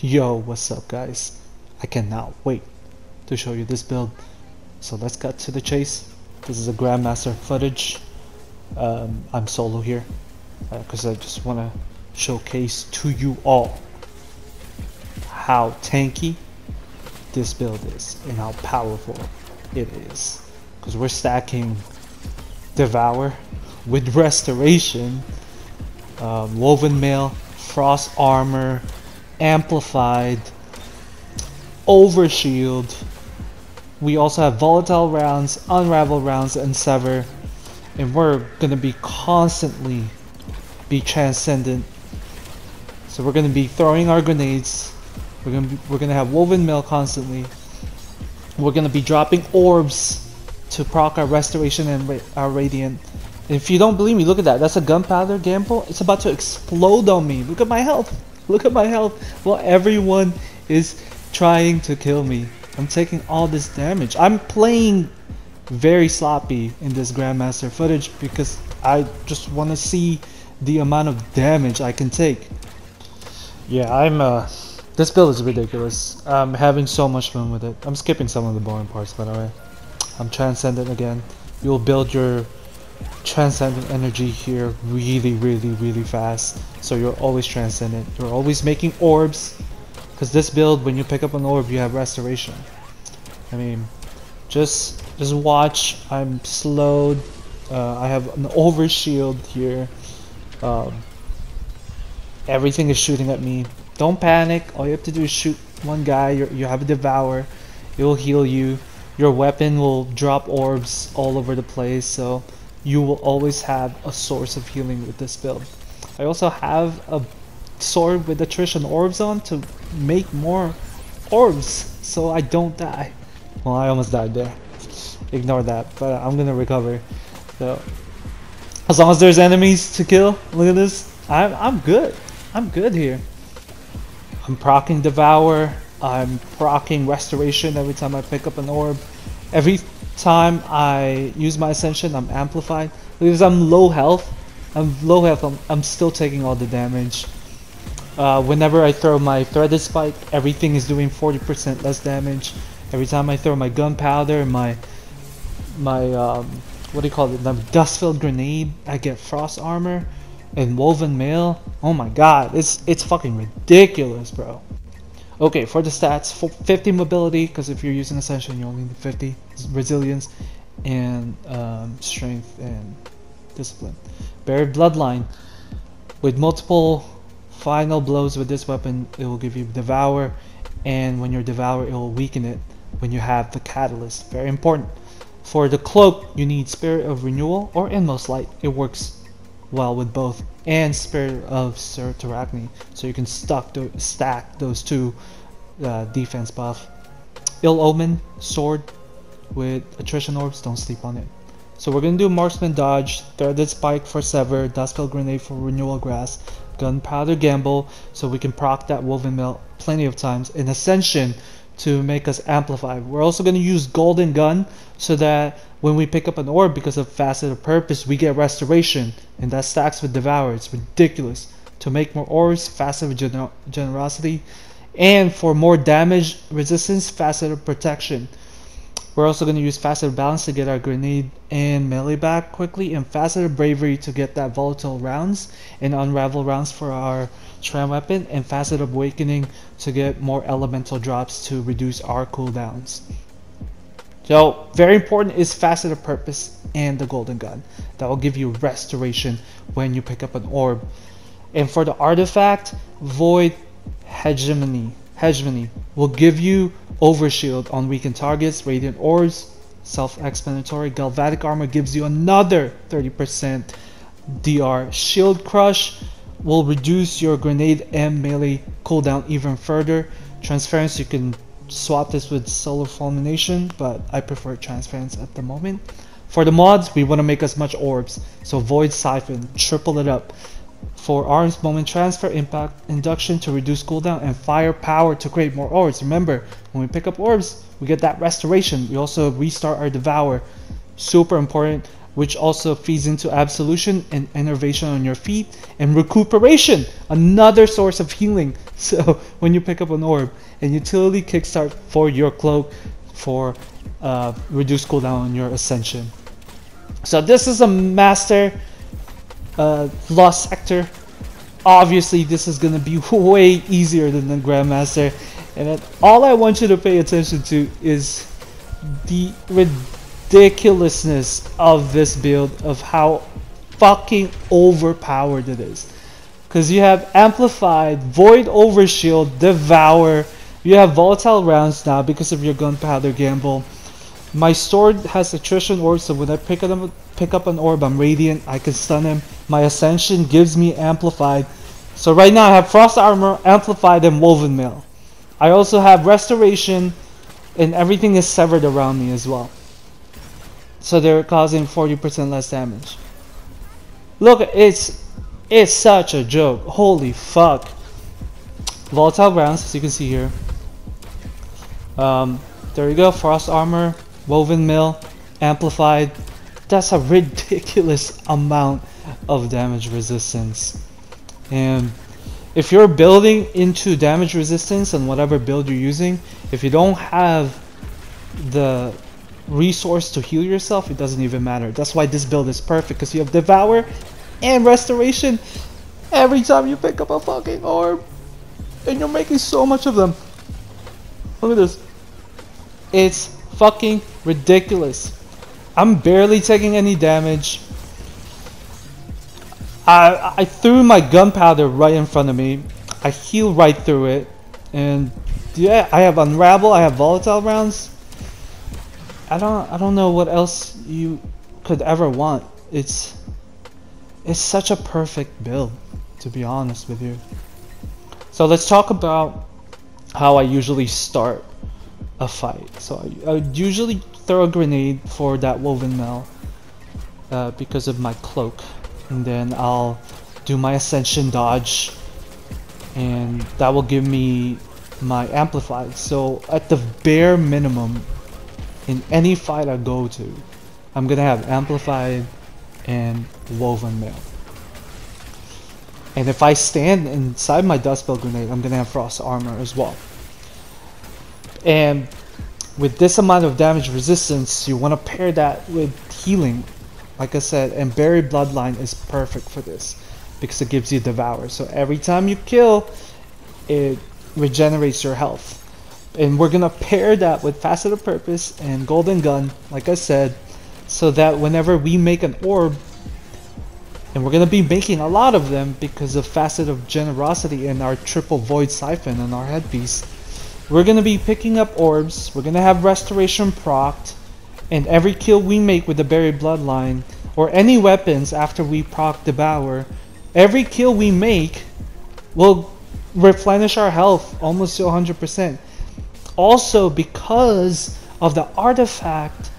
Yo, what's up guys? I cannot wait to show you this build. So let's cut to the chase. This is a Grandmaster footage. I'm solo here because I just want to showcase to you all how tanky this build is and how powerful it is. Because we're stacking Devour with Restoration, Woven Mail, Frost Armor, Amplified, Overshield. We also have Volatile Rounds, Unravel Rounds, and Sever. And we're gonna be constantly be transcendent. So we're gonna be throwing our grenades. We're gonna have Woven Mail constantly. We're gonna be dropping orbs to proc our Restoration and our Radiant. And if you don't believe me, look at that. That's a gunpowder gamble. It's about to explode on me. Look at my health. Look at my health. Well, everyone is trying to kill me. I'm taking all this damage. I'm playing very sloppy in this Grandmaster footage because I just want to see the amount of damage I can take. Yeah, this build is ridiculous. I'm having so much fun with it. I'm skipping some of the boring parts, by the way. I'm transcendent again. You'll build your transcendent energy here really fast, so you're always transcendent. You're always making orbs, because this build, when you pick up an orb, you have Restoration. I mean, just watch. I'm slowed. I have an Overshield here. Everything is shooting at me. Don't panic. All you have to do is shoot one guy. You have a Devour. It will heal you. Your weapon will drop orbs all over the place, so you will always have a source of healing with this build. I also have a sword with attrition orbs on to make more orbs so I don't die. Well, I almost died there. Ignore that, but I'm gonna recover. So as long as there's enemies to kill, look at this. I'm good. I'm good here. I'm proccing Devour. I'm proccing Restoration every time I pick up an orb. Every time I use my Ascension, I'm amplified. Because I'm low health. I'm still taking all the damage. Whenever I throw my Threaded Spike, everything is doing 40% less damage. Every time I throw my Gunpowder, my what do you call it? The Dust-Filled Grenade, I get Frost Armor and Woven Mail. Oh my god, it's fucking ridiculous, bro. Okay, for the stats, 50 mobility, because if you're using Ascension, you only need 50. Resilience and strength and discipline. Buried Bloodline. With multiple final blows with this weapon, it will give you Devour, and when you're Devour, it will weaken it when you have the Catalyst. Very important. For the Cloak, you need Spirit of Renewal or Inmost Light. It works well with both, and Spirit of Sertarachne, so you can stack those two defense buff. Ill Omen sword with attrition orbs, don't sleep on it. So we're gonna do Marksman Dodge, Threaded Spike for Sever, Dustfell Grenade for Renewal Grass, Gunpowder Gamble, so we can proc that Woven Mail plenty of times, and Ascension to make us amplify. We're also going to use Golden Gun so that when we pick up an orb because of Facet of Purpose, we get Restoration, and that stacks with Devour. It's ridiculous. To make more orbs, Facet of Generosity, and for more damage resistance, Facet of Protection. We're also going to use Facet of Balance to get our grenade and melee back quickly, and Facet of Bravery to get that Volatile Rounds and Unravel Rounds for our Strand Weapon, and Facet of Awakening to get more elemental drops to reduce our cooldowns. So very important is Facet of Purpose and the Golden Gun. That will give you Restoration when you pick up an orb. And for the artifact, Void Hegemony will give you Overshield on weakened targets, Radiant Orbs, self-explanatory. Galvanic Armor gives you another 30% DR. Shield Crush will reduce your grenade and melee cooldown even further. Transference, you can swap this with Solar Fulmination, but I prefer Transference at the moment. For the mods, we want to make as much orbs, so Void Siphon, triple it up. For Arms, Moment Transfer, Impact Induction to reduce cooldown, and Fire Power to create more orbs. Remember, when we pick up orbs, we get that Restoration. We also restart our Devour. Super important. which also feeds into absolution and enervation on your feet, and recuperation, another source of healing. So when you pick up an orb, and utility kickstart for your cloak for reduced cooldown on your ascension. So this is a master lost sector. Obviously this is going to be way easier than the Grandmaster, and then all I want you to pay attention to is the ridiculousness of this build, of how fucking overpowered it is. Because you have Amplified, Void Overshield, Devour, you have Volatile Rounds now because of your Gunpowder Gamble. My sword has Attrition Orb, so when I pick up an orb, I'm Radiant, I can stun him. My Ascension gives me Amplified. So right now I have Frost Armor, Amplified, and Woven Mail. I also have Restoration, and everything is severed around me as well. So they're causing 40% less damage. Look, it's such a joke. Holy fuck. Volatile Rounds, as you can see here. There you go, Frost Armor, Woven Mail, Amplified. That's a ridiculous amount of damage resistance. And if you're building into damage resistance on whatever build you're using, if you don't have the resource to heal yourself, it doesn't even matter. That's why this build is perfect, because you have Devour and Restoration every time you pick up a fucking orb, and you're making so much of them. Look at this. It's fucking ridiculous. I'm barely taking any damage. I threw my gunpowder right in front of me. I heal right through it, and yeah, I have Unravel. I have Volatile Rounds. I don't know what else you could ever want. It's such a perfect build, to be honest with you. So let's talk about how I usually start a fight. So I usually throw a grenade for that Woven Mail because of my cloak, and then I'll do my Ascension dodge, and that will give me my Amplified. So at the bare minimum, in any fight I go to, I'm gonna have Amplified and Woven Mail. And if I stand inside my Duskbelt Grenade, I'm gonna have Frost Armor as well. And with this amount of damage resistance, you want to pair that with healing, like I said, and Buried Bloodline is perfect for this because it gives you Devour. So every time you kill, it regenerates your health. And we're gonna pair that with Facet of Purpose and Golden Gun, like I said, so that whenever we make an orb, and we're gonna be making a lot of them because of Facet of Generosity and our triple Void Siphon and our headpiece, we're gonna be picking up orbs. We're gonna have Restoration procced, and every kill we make with the Buried Bloodline or any weapons after we proc Devour, every kill we make will replenish our health almost to 100%. Also, because of the artifact,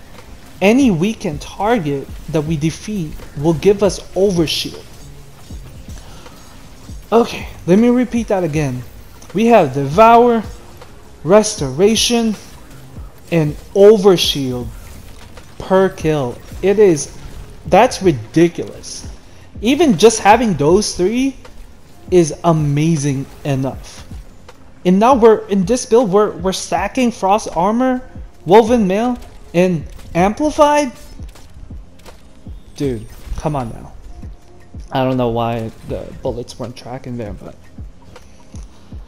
any weakened target that we defeat will give us Overshield. Okay, let me repeat that again. We have Devour, Restoration, and Overshield per kill. That's ridiculous. Even just having those three is amazing enough. And now we're in this build, we're stacking Frost Armor, Woven Mail, and Amplified. Dude, come on now. I don't know why the bullets weren't tracking there, but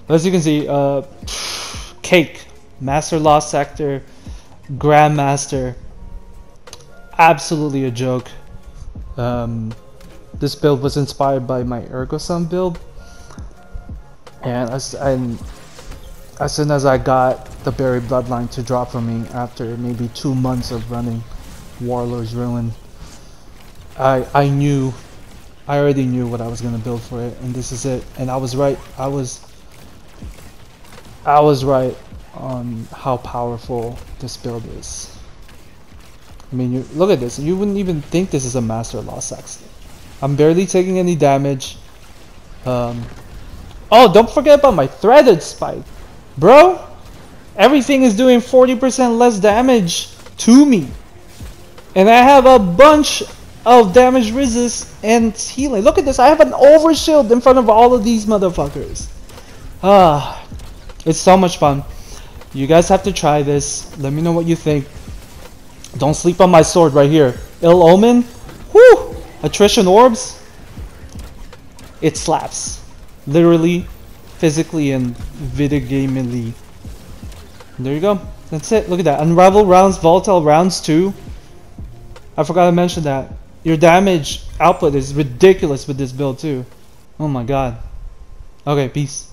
as you can see, Cake, Master Lost Sector, Grandmaster, absolutely a joke. This build was inspired by my Ergosum build, and as soon as I got the Buried Bloodline to drop for me after maybe 2 months of running Warlord's Ruin, I already knew what I was gonna build for it, and this is it. And I was right. I was right on how powerful this build is. I mean, you look at this. You wouldn't even think this is a Master Lost Sexton. I'm barely taking any damage. Oh, don't forget about my Threaded Spike, bro. Everything is doing 40% less damage to me. And I have a bunch of damage resist and healing. Look at this, I have an overshield in front of all of these motherfuckers. Ah, it's so much fun. You guys have to try this. Let me know what you think. Don't sleep on my sword right here. Ill Omen. Whoo! Attrition orbs. It slaps. Literally, physically, and video gamingly. There you go. That's it. Look at that. Unravel rounds, volatile rounds too. I forgot to mention that. Your damage output is ridiculous with this build too. Oh my god. Okay, peace.